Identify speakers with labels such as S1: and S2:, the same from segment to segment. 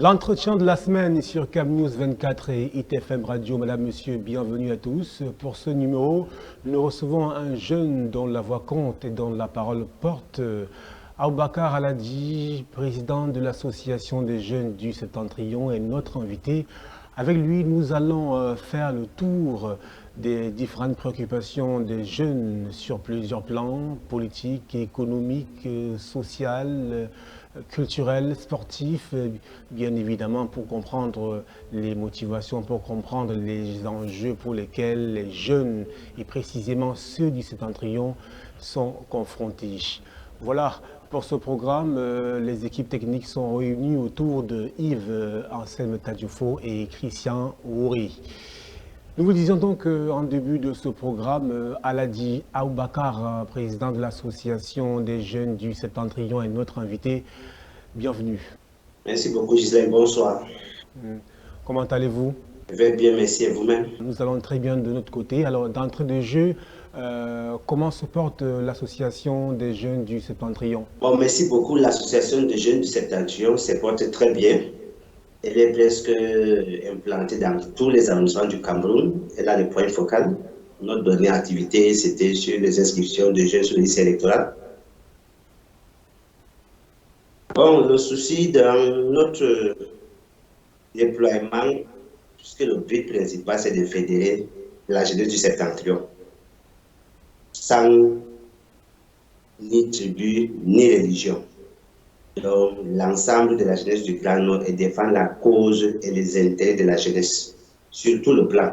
S1: L'entretien de la semaine sur Cam News 24 et ITFM Radio. Madame, Monsieur, bienvenue à tous. Pour ce numéro, nous recevons un jeune dont la voix compte et dont la parole porte. Aboubakar Aladi, président de l'association des jeunes du Septentrion, est notre invité. Avec lui, nous allons faire le tour des différentes préoccupations des jeunes sur plusieurs plans, politiques, économiques, sociales, culturels, sportifs, bien évidemment pour comprendre les motivations, pour comprendre les enjeux pour lesquels les jeunes, et précisément ceux du Septentrion, sont confrontés. Voilà, pour ce programme, les équipes techniques sont réunies autour de Yves Anselme Tadjoufo et Christian Wouri. Nous vous disions donc en début de ce programme, Aladi Aboubakar, président de l'association des jeunes du Septentrion, est notre invité. Bienvenue.
S2: Merci beaucoup, Gisèle. Bonsoir.
S1: Comment allez-vous?
S2: Je vais bien, merci, et vous-même?
S1: Nous allons très bien de notre côté. Alors, d'entrée de jeu, comment se porte l'association des jeunes du Septentrion?
S2: Bon, merci beaucoup. L'association des jeunes du Septentrion se porte très bien. Elle est presque implantée dans tous les arrondissements du Cameroun. Elle a des points focaux. Notre dernière activité, c'était sur les inscriptions de jeunes sur le lycée électoral. Bon, le souci dans notre déploiement, puisque le but principal, c'est de fédérer la jeunesse du Septentrion, sans ni tribu, ni religion. Donc, l'ensemble de la jeunesse du Grand Nord et défendre la cause et les intérêts de la jeunesse, sur tout le plan.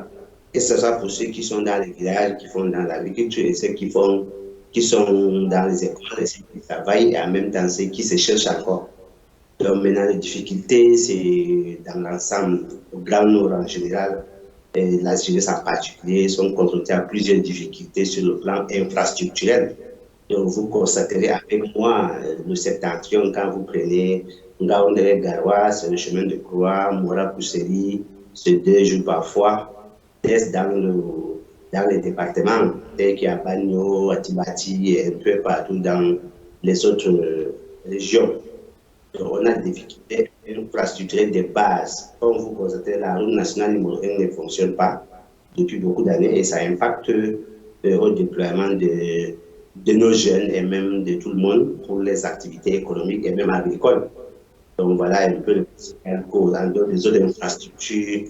S2: Que ce soit pour ceux qui sont dans les villages, qui font dans l'agriculture, et ceux qui sont dans les écoles, et ceux qui travaillent, et en même temps ceux qui se cherchent encore. Donc maintenant, les difficultés, c'est dans l'ensemble, au Grand Nord en général, et la jeunesse en particulier, sont confrontées à plusieurs difficultés sur le plan infrastructurel. Donc vous constaterez avec moi le Septentrion, quand vous prenez Ngaoundéré-Garoua, c'est le chemin de croix, Mora-Pousseri, c'est 2 jours parfois, test dans les départements, tels qu'il y a Bagno, Atibati et un peu partout dans les autres régions. Donc, on a des difficultés infrastructurelles de base. Comme vous constatez, la route nationale numéro 1 ne fonctionne pas depuis beaucoup d'années et ça impacte au déploiement de nos jeunes et même de tout le monde pour les activités économiques et même agricoles. Donc voilà un peu le principal cause en dehors des autres infrastructures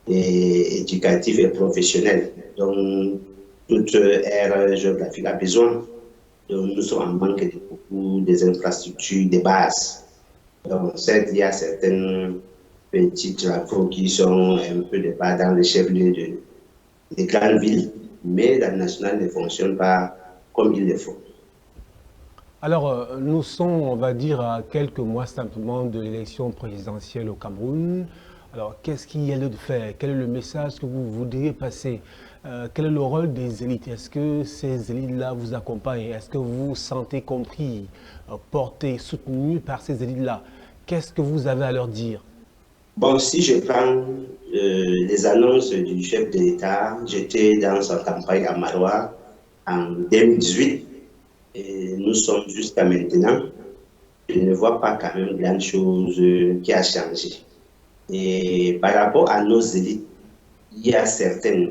S2: éducatives et professionnelles. Donc toute aire géographique a besoin. Donc nous sommes en manque de beaucoup des infrastructures de base. Donc certes, il y a certains petits travaux qui sont un peu de bas dans les chefs-lieux des grandes villes, mais la nationale ne fonctionne pas comme il le faut.
S1: Alors, nous sommes, on va dire, à quelques mois simplement de l'élection présidentielle au Cameroun. Alors, qu'est-ce qu'il y a lieu de faire? Quel est le message que vous voudriez passer? Quel est le rôle des élites? Est-ce que ces élites-là vous accompagnent? Est-ce que vous vous sentez compris, porté, soutenu par ces élites-là? Qu'est-ce que vous avez à leur dire?
S2: Bon, si je prends les annonces du chef de l'État, j'étais dans sa campagne à Maroua en 2018 et nous sommes jusqu'à maintenant. Je ne vois pas quand même grand chose qui a changé. Et par rapport à nos élites, il y a certaines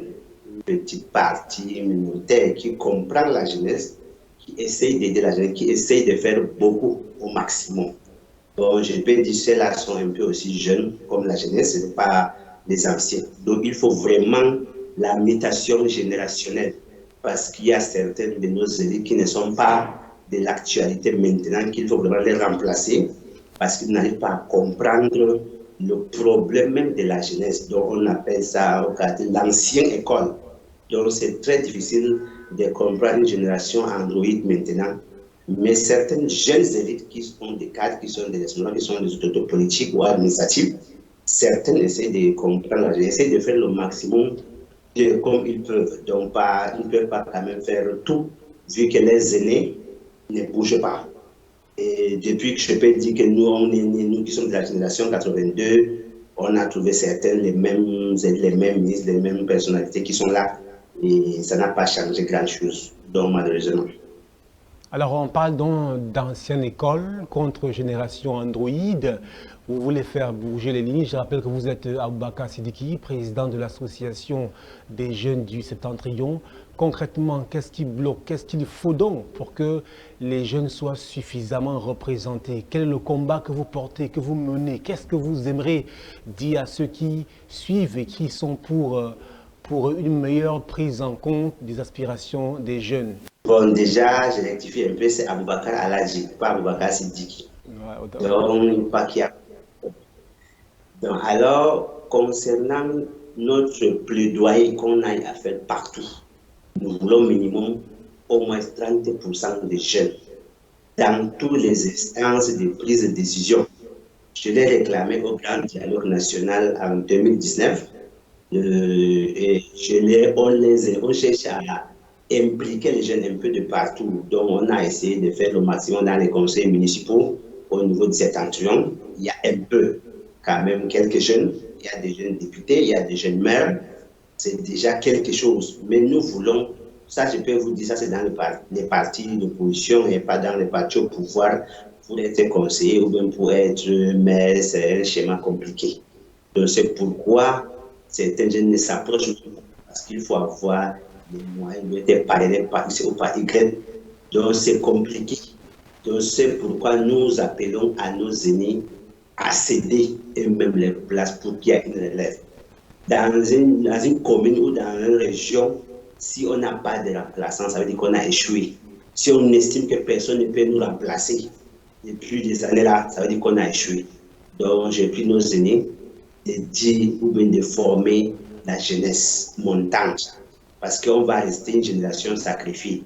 S2: petites parties minoritaires qui comprennent la jeunesse, qui essayent d'aider la jeunesse, qui essayent de faire beaucoup au maximum. Bon, je peux dire que ceux-là sont un peu aussi jeunes comme la jeunesse, ce n'est pas les anciens. Donc il faut vraiment la mutation générationnelle parce qu'il y a certaines de nos élites qui ne sont pas de l'actualité maintenant, qu'il faut vraiment les remplacer parce qu'ils n'arrivent pas à comprendre le problème même de la jeunesse. Donc on appelle ça l'ancienne école. Donc c'est très difficile de comprendre une génération Android maintenant. Mais certaines jeunes élites qui sont des cadres, qui sont des responsables, qui sont des autorités politiques ou administratives, certaines essaient de comprendre, essaient de faire le maximum comme ils peuvent. Donc ils ne peuvent pas quand même faire tout, vu que les aînés ne bougent pas. Et depuis que je peux dire que nous qui sommes de la génération 82, on a trouvé certaines, les mêmes ministres, les mêmes personnalités qui sont là. Et ça n'a pas changé grand-chose, donc malheureusement.
S1: Alors, on parle donc d'ancienne école contre génération Android. Vous voulez faire bouger les lignes. Je rappelle que vous êtes Aboubakar Sidiki, président de l'association des jeunes du Septentrion. Concrètement, qu'est-ce qui bloque? Qu'est-ce qu'il faut donc pour que les jeunes soient suffisamment représentés? Quel est le combat que vous portez, que vous menez? Qu'est-ce que vous aimeriez dire à ceux qui suivent et qui sont pour une meilleure prise en compte des aspirations des jeunes?
S2: Bon, déjà, je rectifie un peu, c'est Aboubakar Aladji, pas Aboubakar Sidiki.
S1: Ouais,
S2: Donc, pas qu'il y a. Donc, alors, concernant notre plaidoyer qu'on a à faire partout, nous voulons minimum au moins 30% de jeunes dans toutes les instances de prise de décision. Je l'ai réclamé au Grand Dialogue National en 2019. Et on cherche à impliquer les jeunes un peu de partout. Donc, on a essayé de faire le maximum dans les conseils municipaux au niveau de Septentrion. Il y a un peu, quand même, quelques jeunes. Il y a des jeunes députés, il y a des jeunes maires. C'est déjà quelque chose. Mais nous voulons, ça je peux vous dire, ça c'est dans les partis d'opposition et pas dans les partis au pouvoir. Pour être conseiller ou bien pour être maire, c'est un schéma compliqué. Donc, c'est pourquoi certains jeunes ne s'approchent pas parce qu'il faut avoir les moyens d'être parrainés par X ou par Y. Donc, c'est compliqué. Donc, c'est pourquoi nous appelons à nos aînés à céder eux-mêmes les places pour qu'il y ait une relève. Dans une commune ou dans une région, si on n'a pas de remplaçant, ça veut dire qu'on a échoué. Si on estime que personne ne peut nous remplacer depuis des années là, ça veut dire qu'on a échoué. Donc, j'ai pris nos aînés de dire ou bien de former la jeunesse montante. Parce qu'on va rester une génération sacrifiée.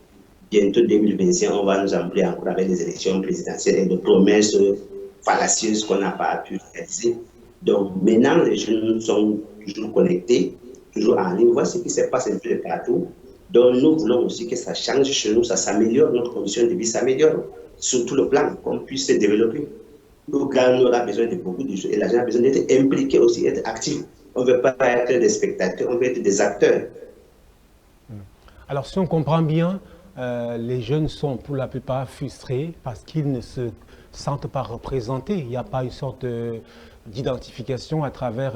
S2: Bientôt 2025, on va nous embrouiller encore avec les élections présidentielles et de promesses fallacieuses qu'on n'a pas pu réaliser. Donc maintenant, les jeunes sont toujours connectés, toujours en ligne. Voici ce qui se passe un peu partout. Donc nous voulons aussi que ça change chez nous, ça s'améliore, notre condition de vie s'améliore, sur tout le plan, qu'on puisse se développer. Nous, quand on a besoin de beaucoup de choses, et la gente a besoin d'être impliqué aussi, être actif. On ne veut pas être des spectateurs, on veut être des acteurs.
S1: Alors, si on comprend bien, les jeunes sont pour la plupart frustrés parce qu'ils ne se sentent pas représentés. Il n'y a pas une sorte d'identification à travers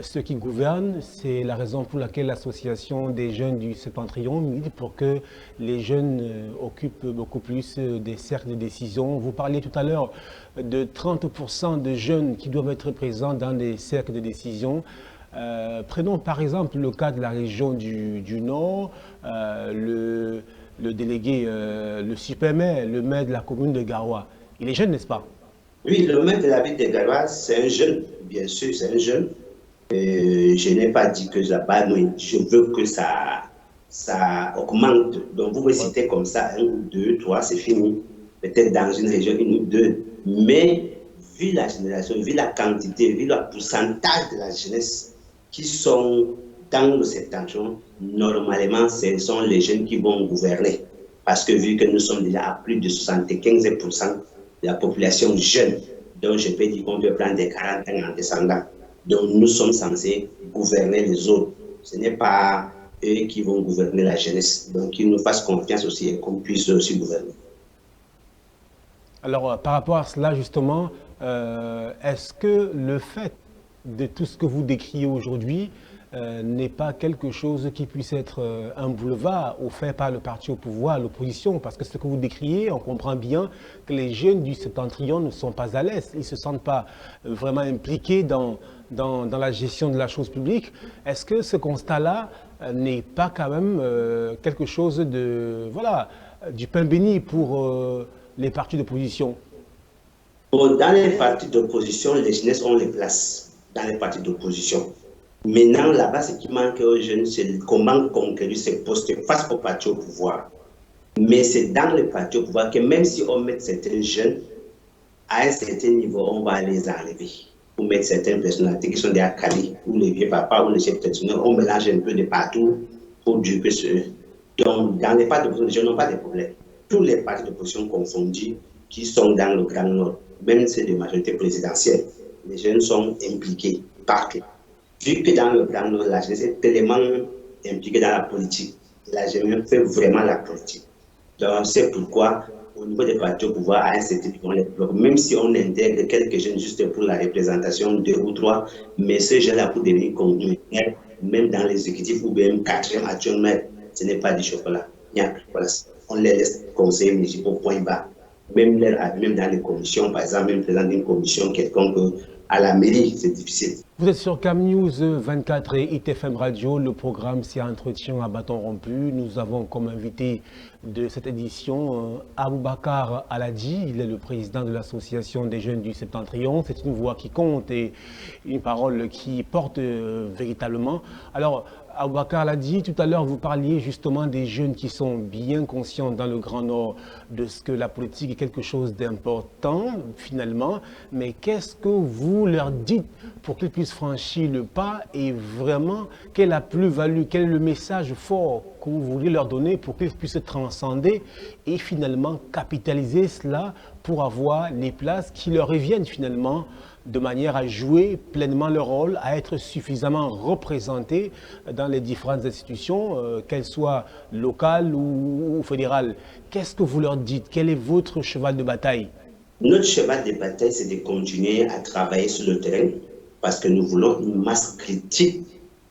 S1: ceux qui gouvernent. C'est la raison pour laquelle l'association des jeunes du Septentrion milite pour que les jeunes occupent beaucoup plus des cercles de décision. Vous parliez tout à l'heure de 30% de jeunes qui doivent être présents dans des cercles de décision. Prenons par exemple le cas de la région du Nord, le délégué, le super-maire, le maire de la commune de Garoua. Il est jeune, n'est-ce pas?
S2: Oui, le maire de la ville de Garoua, c'est un jeune, bien sûr, c'est un jeune. Je n'ai pas dit que ça va, mais je veux que ça augmente. Donc, vous me citez comme ça, un ou deux, trois, c'est fini. Peut-être dans une région, une ou deux. Mais, vu la génération, vu la quantité, vu le pourcentage de la jeunesse qui sont dans le septentrion, normalement, ce sont les jeunes qui vont gouverner. Parce que vu que nous sommes déjà à plus de 75% de la population jeune, donc je peux dire qu'on peut prendre des 40 ans en descendant. Donc nous sommes censés gouverner les autres. Ce n'est pas eux qui vont gouverner la jeunesse. Donc qu'ils nous fassent confiance aussi et qu'on puisse aussi gouverner.
S1: Alors, par rapport à cela, justement, est-ce que le fait de tout ce que vous décriez aujourd'hui n'est pas quelque chose qui puisse être un boulevard offert par le parti au pouvoir, l'opposition? Parce que ce que vous décriez, on comprend bien que les jeunes du Septentrion ne sont pas à l'aise. Ils ne se sentent pas vraiment impliqués dans la gestion de la chose publique. Est-ce que ce constat-là n'est pas quand même quelque chose de, voilà, du pain béni pour les partis d'opposition?
S2: Bon, dans les partis d'opposition, les jeunesses ont les places dans les partis d'opposition. Maintenant, là-bas, ce qui manque aux jeunes, c'est comment conquérir ces postes face au parti au pouvoir. Mais c'est dans le parti au pouvoir que même si on met certains jeunes, à un certain niveau, on va les enlever. Pour mettre certaines personnalités qui sont des Akali, ou les vieux papas, ou les chefs traditionnels, on mélange un peu de partout pour dire que c'est eux. Donc, dans les partis d'opposition, les jeunes n'ont pas de problème. Tous les partis d'opposition confondus qui sont dans le Grand Nord, même ceux de majorité présidentielle, les jeunes sont impliqués partout. Vu que dans le Grand Nord, la jeunesse est tellement impliquée dans la politique, la jeunesse fait vraiment la politique. Donc, c'est pourquoi, au niveau des partis au pouvoir, à un certain niveau, on les bloque. Même si on intègre quelques jeunes juste pour la représentation, deux ou trois, mais ces jeunes-là, pour devenir conducteurs, même dans l'exécutif ou même quatrième adjoint, ce n'est pas du chocolat. Voilà. On les laisse conseiller municipaux point bas. Même dans les commissions, par exemple, même présenter une commission quelconque à la mairie, c'est difficile.
S1: Vous êtes sur Cam News 24 et ITFM Radio. Le programme, c'est Entretien à bâton rompu. Nous avons comme invité de cette édition Aboubakar Aladi. Il est le président de l'association des jeunes du Septentrion. C'est une voix qui compte et une parole qui porte véritablement. Alors, Aboubakar l'a dit, tout à l'heure, vous parliez justement des jeunes qui sont bien conscients dans le Grand Nord de ce que la politique est quelque chose d'important, finalement. Mais qu'est-ce que vous leur dites pour qu'ils puissent franchir le pas et vraiment, quelle est la plus-value, quel est le message fort que vous voulez leur donner pour qu'ils puissent transcender et finalement capitaliser cela pour avoir les places qui leur reviennent finalement de manière à jouer pleinement leur rôle, à être suffisamment représentés dans les différentes institutions, qu'elles soient locales ou fédérales. Qu'est-ce que vous leur dites? Quel est votre cheval de bataille?
S2: Notre cheval de bataille, c'est de continuer à travailler sur le terrain parce que nous voulons une masse critique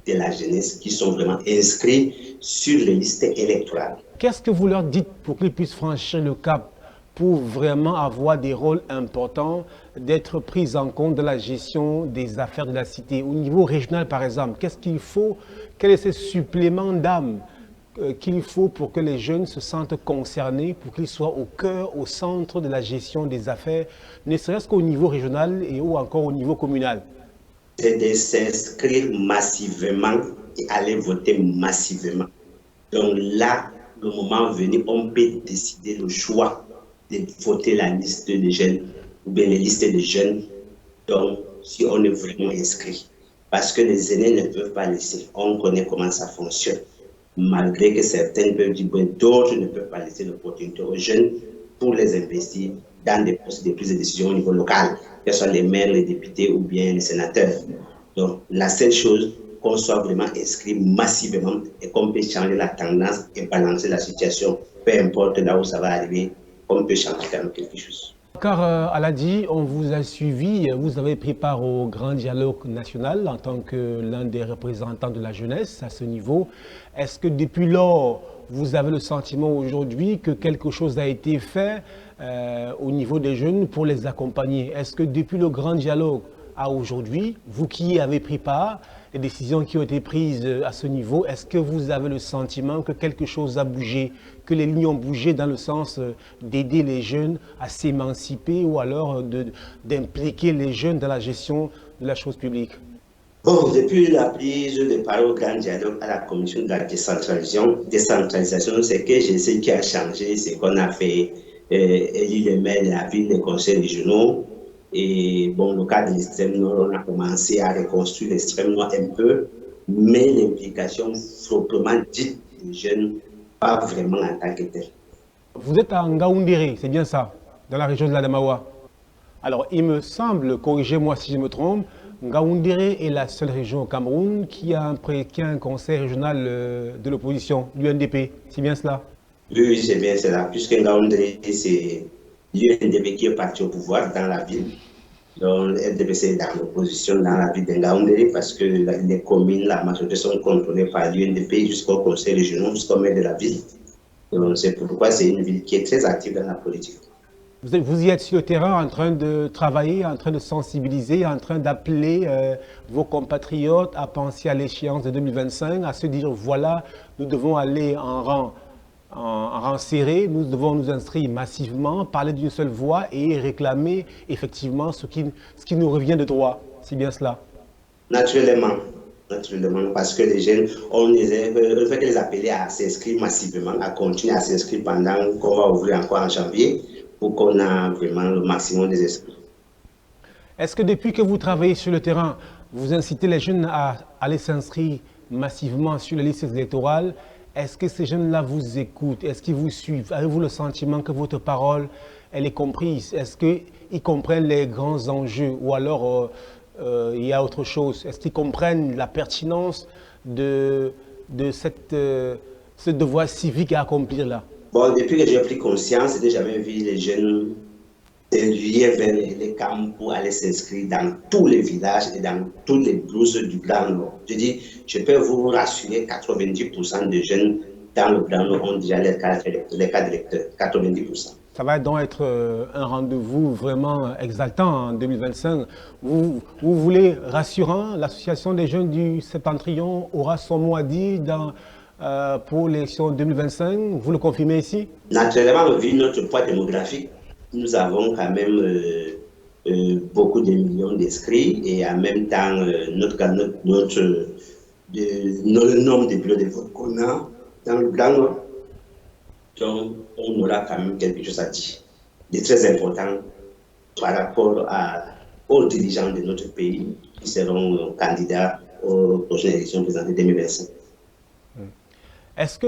S2: de la jeunesse qui sont vraiment inscrits sur les listes électorales.
S1: Qu'est-ce que vous leur dites pour qu'ils puissent franchir le cap, pour vraiment avoir des rôles importants, d'être pris en compte de la gestion des affaires de la cité? Au niveau régional, par exemple, qu'est-ce qu'il faut? Quel est ce supplément d'âme qu'il faut pour que les jeunes se sentent concernés, pour qu'ils soient au cœur, au centre de la gestion des affaires, ne serait-ce qu'au niveau régional et ou encore au niveau communal?
S2: C'est de s'inscrire massivement et aller voter massivement. Donc là, le moment venu, on peut décider le choix de voter la liste des jeunes ou bien les listes des jeunes. Donc, si on est vraiment inscrit. Parce que les aînés ne peuvent pas laisser. On connaît comment ça fonctionne. Malgré que certains peuvent dire, d'autres ne peuvent pas laisser l'opportunité aux jeunes pour les investir dans des postes de prise de décision au niveau local, que ce soit les maires, les députés ou bien les sénateurs. Donc, la seule chose, qu'on soit vraiment inscrit massivement et qu'on peut changer la tendance et balancer la situation, peu importe là où ça va arriver, on peut changer quand même quelque chose.
S1: Car Aladi, on vous a suivi, vous avez pris part au grand dialogue national en tant que l'un des représentants de la jeunesse à ce niveau. Est-ce que depuis lors, vous avez le sentiment aujourd'hui que quelque chose a été fait au niveau des jeunes pour les accompagner? Est-ce que depuis le grand dialogue à aujourd'hui, vous qui y avez pris part, les décisions qui ont été prises à ce niveau, est-ce que vous avez le sentiment que quelque chose a bougé, que les lignes ont bougé dans le sens d'aider les jeunes à s'émanciper ou alors d'impliquer les jeunes dans la gestion de la chose publique?
S2: Bon, depuis la prise de parole au grand dialogue à la commission de la décentralisation, c'est que je sais qui a changé, c'est qu'on a fait élire les maires de la ville, les conseils régionaux. Et bon, le cas de l'extrême nord, on a commencé à reconstruire l'extrême nord un peu, mais l'implication proprement dite des jeunes, pas vraiment en tant que telle.
S1: Vous êtes à Ngaoundéré, c'est bien ça, dans la région de l'Adamawa. Alors, il me semble, corrigez-moi si je me trompe, Ngaoundéré est la seule région au Cameroun qui a un conseil régional de l'opposition, l'UNDP. C'est bien cela?
S2: Oui, c'est bien cela, puisque Ngaoundéré, c'est l'UNDP qui est parti au pouvoir dans la ville. Donc, l'UNDP est dans l'opposition dans la ville de Ngaoundéré parce que les communes, la majorité sont contrôlées par l'UNDP jusqu'au conseil régional, jusqu'au maire de la ville. Donc, c'est pourquoi c'est une ville qui est très active dans la politique.
S1: Vous y êtes sur le terrain en train de travailler, en train de sensibiliser, en train d'appeler vos compatriotes à penser à l'échéance de 2025, à se dire voilà, nous devons aller en rang serré, nous devons nous inscrire massivement, parler d'une seule voix et réclamer effectivement ce qui nous revient de droit. C'est bien cela?
S2: Naturellement, parce que les jeunes, on fait que les appeler à s'inscrire massivement, à continuer à s'inscrire pendant qu'on va ouvrir encore en janvier, pour qu'on ait vraiment le maximum des inscrits.
S1: Est-ce que depuis que vous travaillez sur le terrain, vous incitez les jeunes à aller s'inscrire massivement sur les listes électorales? Est-ce que ces jeunes-là vous écoutent? Est-ce qu'ils vous suivent? Avez-vous le sentiment que votre parole, elle est comprise? Est-ce qu'ils comprennent les grands enjeux? Ou alors, il y a autre chose? Est-ce qu'ils comprennent la pertinence de ce devoir civique à accomplir là?
S2: Bon, depuis que j'ai pris conscience, je n'ai jamais vu les jeunes s'enduire vers les camps pour aller s'inscrire dans tous les villages et dans toutes les blouses du Grand Nord. Je dis, je peux vous rassurer, 90% des jeunes dans le Grand Nord ont déjà les cartes d'électeurs, 90%.
S1: Ça va donc être un rendez-vous vraiment exaltant en 2025. Vous voulez rassurant, l'association des jeunes du Septentrion aura son mot à dire pour l'élection 2025. Vous le confirmez ici?
S2: Naturellement, vu notre poids démographique, nous avons quand même beaucoup de millions d'inscrits et en même temps, le nombre de bureaux de vote qu'on a dans le Grand Nord. Donc, on aura quand même quelque chose à dire de très important par rapport aux dirigeants de notre pays qui seront candidats aux prochaines élections présidentielles 2025.
S1: Est-ce que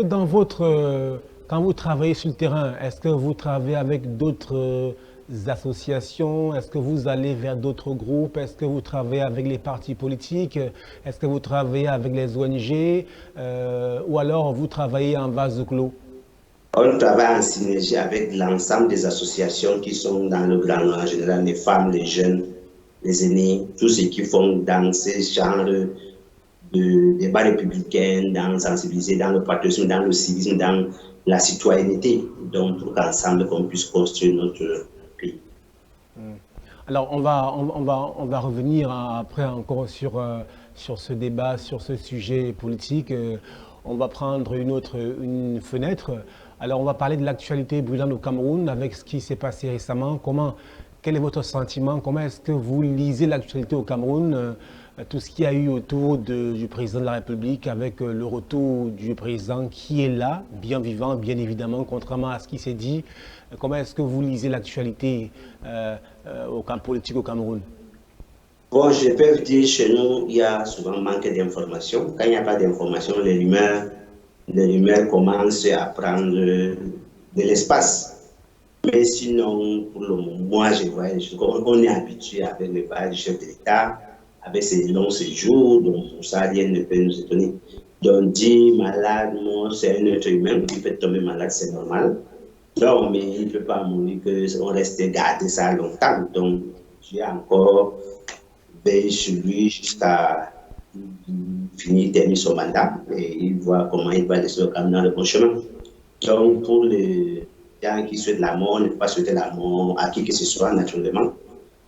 S1: quand vous travaillez sur le terrain, est-ce que vous travaillez avec d'autres associations? Est-ce que vous allez vers d'autres groupes? Est-ce que vous travaillez avec les partis politiques? Est-ce que vous travaillez avec les ONG? Ou alors vous travaillez en vase clos?
S2: On travaille en synergie avec l'ensemble des associations qui sont dans le Grand Nord, en général les femmes, les jeunes, les aînés, tous ceux qui font dans ce genre de débat républicain, dans sensibiliser, dans le patriotisme, dans le civisme, dans la citoyenneté, donc pour qu'ensemble qu'on puisse construire notre pays.
S1: Alors on va revenir après encore sur ce débat, sur ce sujet politique. On va prendre une fenêtre. Alors on va parler de l'actualité brûlante au Cameroun avec ce qui s'est passé récemment. Quel est votre sentiment? Comment est-ce que vous lisez l'actualité au Cameroun? Tout ce qu'il y a eu autour du président de la République avec le retour du président qui est là, bien vivant, bien évidemment, contrairement à ce qui s'est dit. Comment est-ce que vous lisez l'actualité politique au Cameroun?
S2: Bon, je peux vous dire, chez nous, il y a souvent manque d'informations. Quand il n'y a pas d'informations, les rumeurs commencent à prendre de l'espace. Mais sinon, pour le moment, moi, je vois, on est habitué avec le voyage du chef de l'État, avec ses longs séjours, donc pour ça, rien ne peut nous étonner. Donc, dire malade, non, c'est un être humain, il peut tomber malade, c'est normal. Non, mais il ne peut pas mourir qu'on reste garder ça longtemps. Donc, j'ai encore veillé sur lui jusqu'à finir, terminer son mandat et il voit comment il va laisser le Cameroun dans le bon chemin. Donc, pour les gens qui souhaitent la mort, on ne peut pas souhaiter la mort à qui que ce soit, naturellement.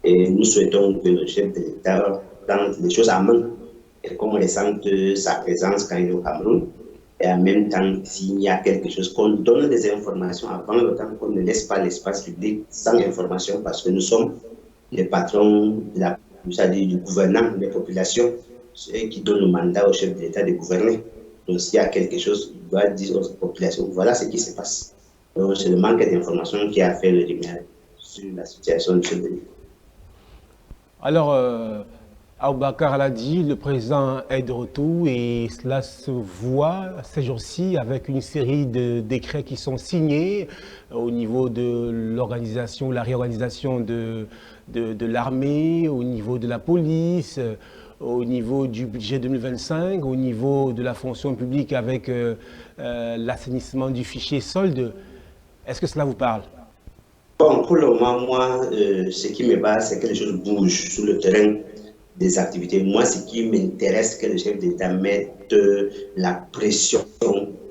S2: Et nous souhaitons que le chef de l'État prenne les choses en main et qu'on ressente sa présence quand il est au Cameroun. Et en même temps, s'il y a quelque chose, qu'on donne des informations avant le temps, qu'on ne laisse pas l'espace public sans information, parce que nous sommes les patrons du gouvernement des populations, ceux qui donnent le mandat au chef de l'État de gouverner. Donc, s'il y a quelque chose, il doit dire aux populations, voilà ce qui se passe. Donc, c'est le manque d'informations qui a fait le lumière sur la situation du chef de l'État.
S1: Alors, Aboubakar l'a dit, le président est de retour et cela se voit ces jours-ci avec une série de décrets qui sont signés au niveau de l'organisation, la réorganisation de l'armée, au niveau de la police, au niveau du budget 2025, au niveau de la fonction publique avec l'assainissement du fichier solde. Est-ce que cela vous parle?
S2: Bon, pour le moment, moi, ce qui me parle, c'est que les choses bougent sur le terrain des activités. Moi, ce qui m'intéresse, c'est que le chef d'État mette la pression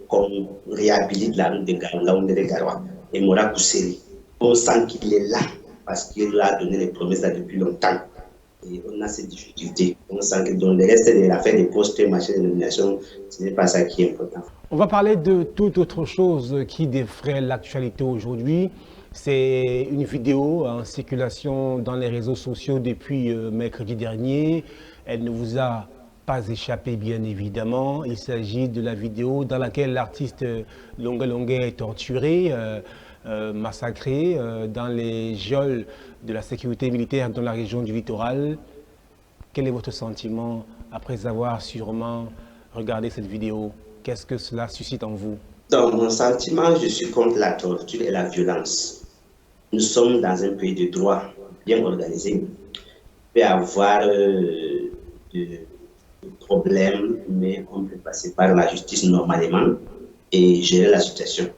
S2: qu'on réhabilite la route de Garoua et Mora Kousseri. On sent qu'il est là parce qu'il a donné les promesses là depuis longtemps. Et on a ces difficultés. On sent que dans le reste de l'affaire des postes, machin de nomination, ce n'est pas ça qui est important.
S1: On va parler de toute autre chose qui défraie l'actualité aujourd'hui. C'est une vidéo en circulation dans les réseaux sociaux depuis mercredi dernier. Elle ne vous a pas échappé, bien évidemment. Il s'agit de la vidéo dans laquelle l'artiste Longue Longue est torturé, massacré dans les geôles de la sécurité militaire dans la région du littoral. Quel est votre sentiment après avoir sûrement regardé cette vidéo? Qu'est-ce que cela suscite en vous?
S2: Dans mon sentiment, je suis contre la torture et la violence. Nous sommes dans un pays de droit bien organisé. Il peut y avoir des problèmes, mais on peut passer par la justice normalement et gérer la situation.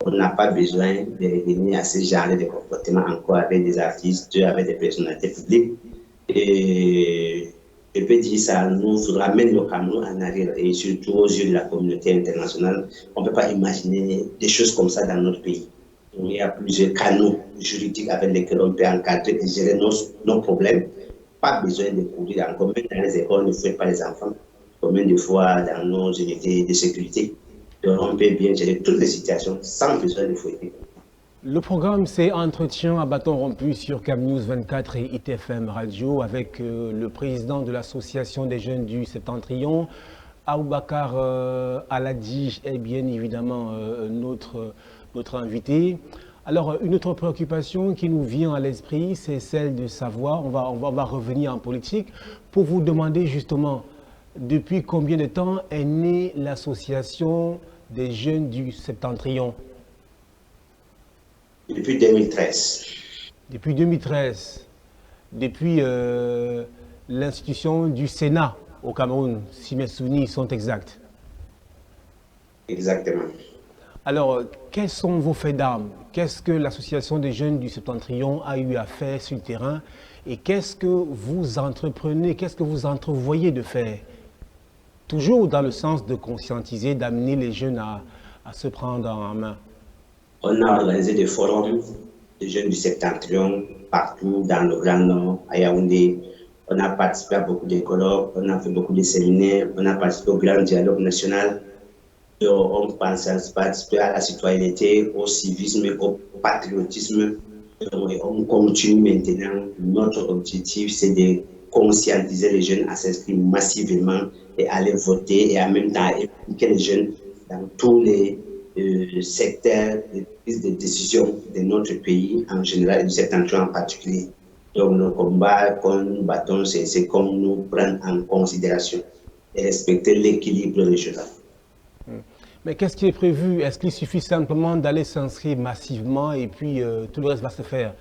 S2: On n'a pas besoin de revenir à ce genre de comportement encore avec des artistes, avec des personnalités publiques. Et je peux dire ça nous ramène le Cameroun en arrière et surtout aux yeux de la communauté internationale. On ne peut pas imaginer des choses comme ça dans notre pays. Il y a plusieurs canaux juridiques avec lesquels on peut encadrer et gérer nos problèmes. Pas besoin de courir encore. Même dans les écoles, on ne fait pas les enfants. Combien de fois dans nos unités de sécurité, on peut bien gérer toutes les situations sans besoin de fouetter.
S1: Le programme, c'est Entretien à bâton rompu sur CamNews 24 et ITFM Radio avec le président de l'association des jeunes du Septentrion, Aboubakar Aladji, est bien évidemment notre invité. Alors, une autre préoccupation qui nous vient à l'esprit, c'est celle de savoir, on va revenir en politique, pour vous demander justement, depuis combien de temps est née l'association des jeunes du Septentrion?
S2: Depuis 2013.
S1: Depuis 2013, depuis l'institution du Sénat au Cameroun, si mes souvenirs sont exacts.
S2: Exactement.
S1: Alors, quels sont vos faits d'armes? Qu'est-ce que l'association des jeunes du Septentrion a eu à faire sur le terrain? Et qu'est-ce que vous entreprenez, qu'est-ce que vous entrevoyez de faire? Toujours dans le sens de conscientiser, d'amener les jeunes à se prendre en main.
S2: On a organisé des forums de jeunes du Septentrion partout dans le Grand Nord, à Yaoundé. On a participé à beaucoup de colloques, on a fait beaucoup de séminaires, on a participé au Grand Dialogue National. On pense à participer à la citoyenneté, au civisme, au patriotisme. On continue maintenant. Notre objectif, c'est de conscientiser les jeunes à s'inscrire massivement et à aller voter et en même temps impliquer les jeunes dans tous les secteurs de prise de décision de notre pays en général et du Septentrion en particulier. Donc, le combat qu'on nous battons, c'est comme nous prendre en considération et respecter l'équilibre régional.
S1: Mais qu'est-ce qui est prévu? Est-ce qu'il suffit simplement d'aller s'inscrire massivement et puis tout le reste va se faire?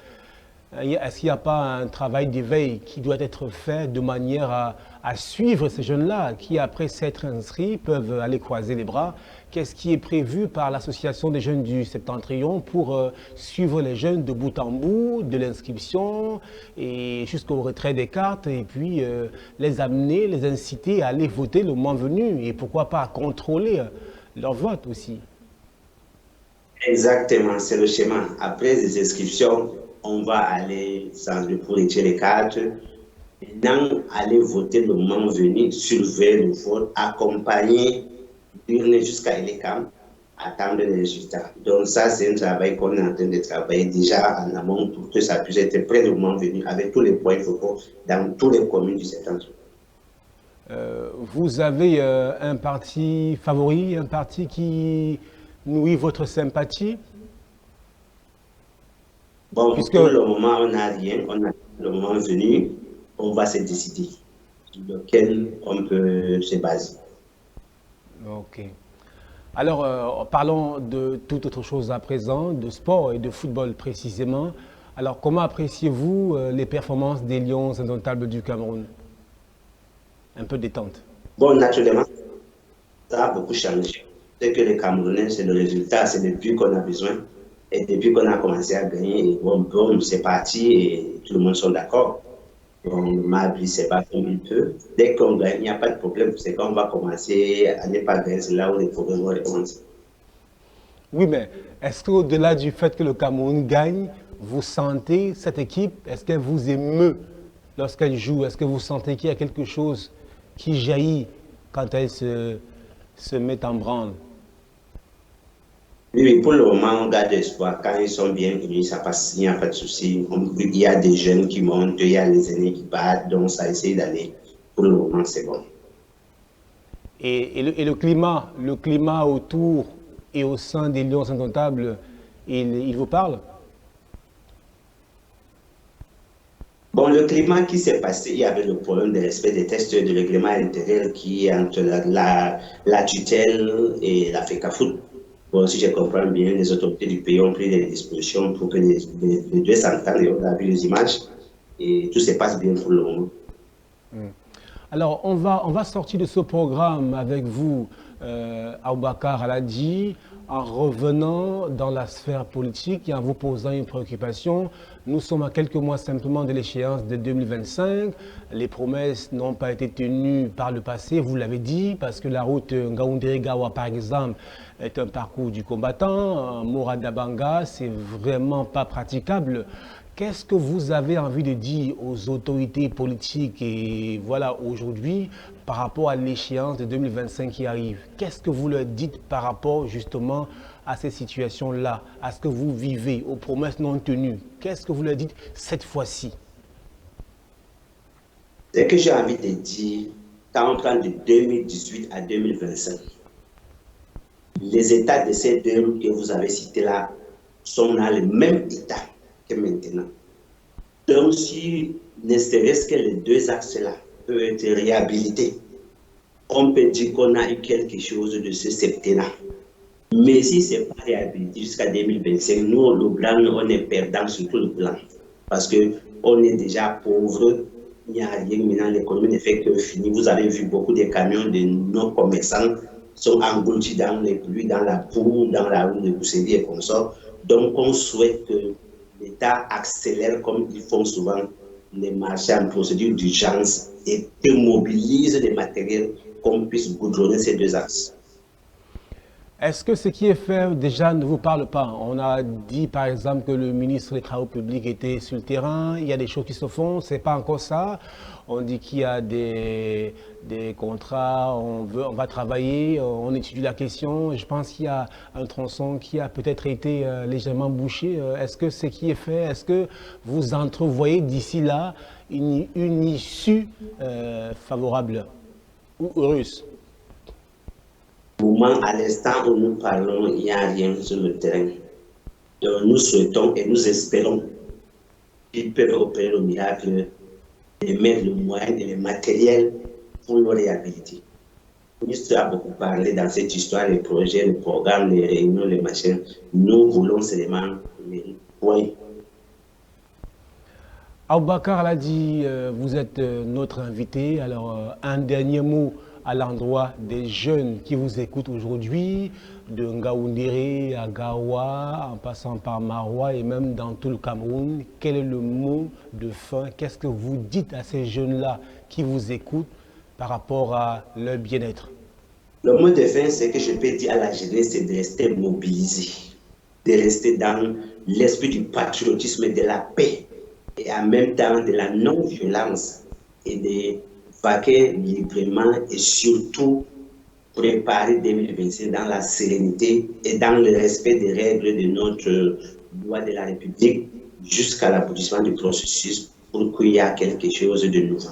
S1: Est-ce qu'il n'y a pas un travail d'éveil qui doit être fait de manière à suivre ces jeunes-là qui, après s'être inscrits, peuvent aller croiser les bras? Qu'est-ce qui est prévu par l'association des jeunes du Septentrion pour suivre les jeunes de bout en bout, de l'inscription et jusqu'au retrait des cartes et puis les amener, les inciter à aller voter le moment venu et pourquoi pas à contrôler leur vote aussi?
S2: Exactement, c'est le schéma. Après les inscriptions, on va aller pour retirer les cartes. Maintenant, aller voter le moment venu, surveiller le vote, accompagner l'urne jusqu'à l'ECAM, attendre les résultats. Donc ça, c'est un travail qu'on est en train de travailler déjà en amont pour que ça puisse être prêt le moment venu avec tous les points focaux dans toutes les communes du Septentrion.
S1: Vous avez un parti favori, un parti qui nourrit votre sympathie?
S2: Bon, pour le moment, on n'a rien. On a le moment venu, on va se décider sur lequel on peut se baser.
S1: Ok. Alors, parlons de toute autre chose à présent, de sport et de football précisément. Alors, comment appréciez-vous les performances des Lions indomptables du Cameroun? Un peu détente.
S2: Bon, naturellement, ça a beaucoup changé. C'est que les Camerounais, c'est le résultat, c'est le but qu'on a besoin. Et depuis qu'on a commencé à gagner, bon, c'est parti et tout le monde sont d'accord. Donc, ma vie, c'est pas comme il peut. Dès qu'on gagne, il n'y a pas de problème. C'est quand on va commencer à ne pas gagner, c'est là où les problèmes vont recommencer.
S1: Oui, mais est-ce qu'au-delà du fait que le Cameroun gagne, vous sentez cette équipe, est-ce qu'elle vous émeut lorsqu'elle joue? Est-ce que vous sentez qu'il y a quelque chose qui jaillit quand elle se met en branle?
S2: Oui, pour le moment, on garde espoir. Quand ils sont bien venus, ça passe, il n'y a pas de souci. Il y a des jeunes qui montent, il y a les aînés qui battent, donc ça essaie d'aller. Pour le moment, c'est bon.
S1: Et le climat autour et au sein des Lions indomptables, il vous parle?
S2: Bon, le climat qui s'est passé, il y avait le problème de respect des tests de règlement intérieur qui est entre la tutelle et la FECAFOOT. Bon, si je comprends bien, les autorités du pays ont pris des dispositions pour que les deux s'entendent. On a vu les images et tout se passe bien pour le moment.
S1: Alors, on va sortir de ce programme avec vous, Aboubakar Aladji. en revenant dans la sphère politique et en vous posant une préoccupation. Nous sommes à quelques mois simplement de l'échéance de 2025. Les promesses n'ont pas été tenues par le passé, vous l'avez dit, parce que la route Ngaoundéré-Gawa, par exemple, est un parcours du combattant. Moradabanga, c'est vraiment pas praticable. Qu'est-ce que vous avez envie de dire aux autorités politiques et voilà aujourd'hui par rapport à l'échéance de 2025 qui arrive? Qu'est-ce que vous leur dites par rapport justement à ces situations-là, à ce que vous vivez, aux promesses non tenues? Qu'est-ce que vous leur dites cette fois-ci?
S2: Ce que j'ai envie de dire, quand on prend de 2018 à 2025, les états de ces deux routes que vous avez cités là sont dans le même état que maintenant. Donc, si ne serait-ce que les deux axes-là peuvent être réhabilités, on peut dire qu'on a eu quelque chose de ce septennat. Mais si ce n'est pas réhabilité jusqu'à 2025, nous, le blanc, on est perdant sur tout le plan. Parce qu'on est déjà pauvre, il n'y a rien. Maintenant, l'économie ne fait que finir. Vous avez vu beaucoup de camions de nos commerçants sont engloutis dans les pluies, dans la boue, dans la rue de Boussédi et comme ça. Donc, on souhaite que l'État accélère, comme ils font souvent, les marchés en procédure d'urgence et que mobilise les matériels qu'on puisse goudronner ces deux axes.
S1: Est-ce que ce qui est fait déjà ne vous parle pas? On a dit par exemple que le ministre des Travaux publics était sur le terrain, il y a des choses qui se font, c'est pas encore ça. On dit qu'il y a des contrats, on va travailler, on étudie la question. Je pense qu'il y a un tronçon qui a peut-être été légèrement bouché. Est-ce que ce qui est fait, est-ce que vous entrevoyez d'ici là une issue favorable ou heureuse?
S2: À l'instant où nous parlons, il n'y a rien sur le terrain. Donc nous souhaitons et nous espérons qu'ils peuvent opérer le miracle et mettre le moyen et le matériel pour le réhabiliter. Le ministre a beaucoup parlé dans cette histoire, les projets, les programmes, les réunions, les machines. Nous voulons seulement les points.
S1: Aboubakar l'a dit, vous êtes notre invité. Alors, un dernier mot à l'endroit des jeunes qui vous écoutent aujourd'hui, de Ngaoundéré à Gawa, en passant par Maroua et même dans tout le Cameroun. Quel est le mot de fin? Qu'est-ce que vous dites à ces jeunes-là qui vous écoutent par rapport à leur bien-être?
S2: Le mot de fin, c'est que je peux dire à la jeunesse, c'est de rester mobilisé, de rester dans l'esprit du patriotisme et de la paix, et en même temps de la non-violence et de vaquer librement et surtout préparer 2025 dans la sérénité et dans le respect des règles de notre loi de la République jusqu'à l'aboutissement du processus pour qu'il y ait quelque chose de nouveau.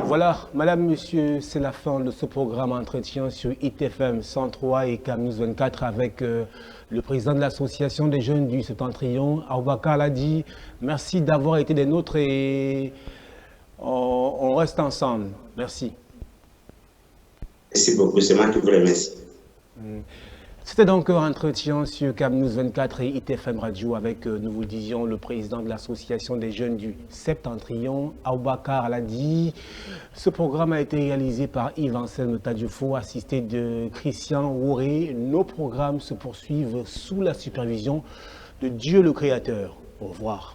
S1: Voilà, madame, monsieur, c'est la fin de ce programme entretien sur ITFM 103 et CAMnews 24 avec le président de l'association des jeunes du Septentrion, Aboubakar l'a dit. Merci d'avoir été des nôtres et on reste ensemble. Merci.
S2: Merci beaucoup, c'est moi qui vous remercie.
S1: C'était donc un entretien sur CAMnews 24 et ITFM Radio avec, nous vous le disions, le président de l'association des jeunes du Septentrion, Aboubakar l'a dit. Ce programme a été réalisé par Yves-Anselme Tadioufo, assisté de Christian Wouré. Nos programmes se poursuivent sous la supervision de Dieu le Créateur. Au revoir.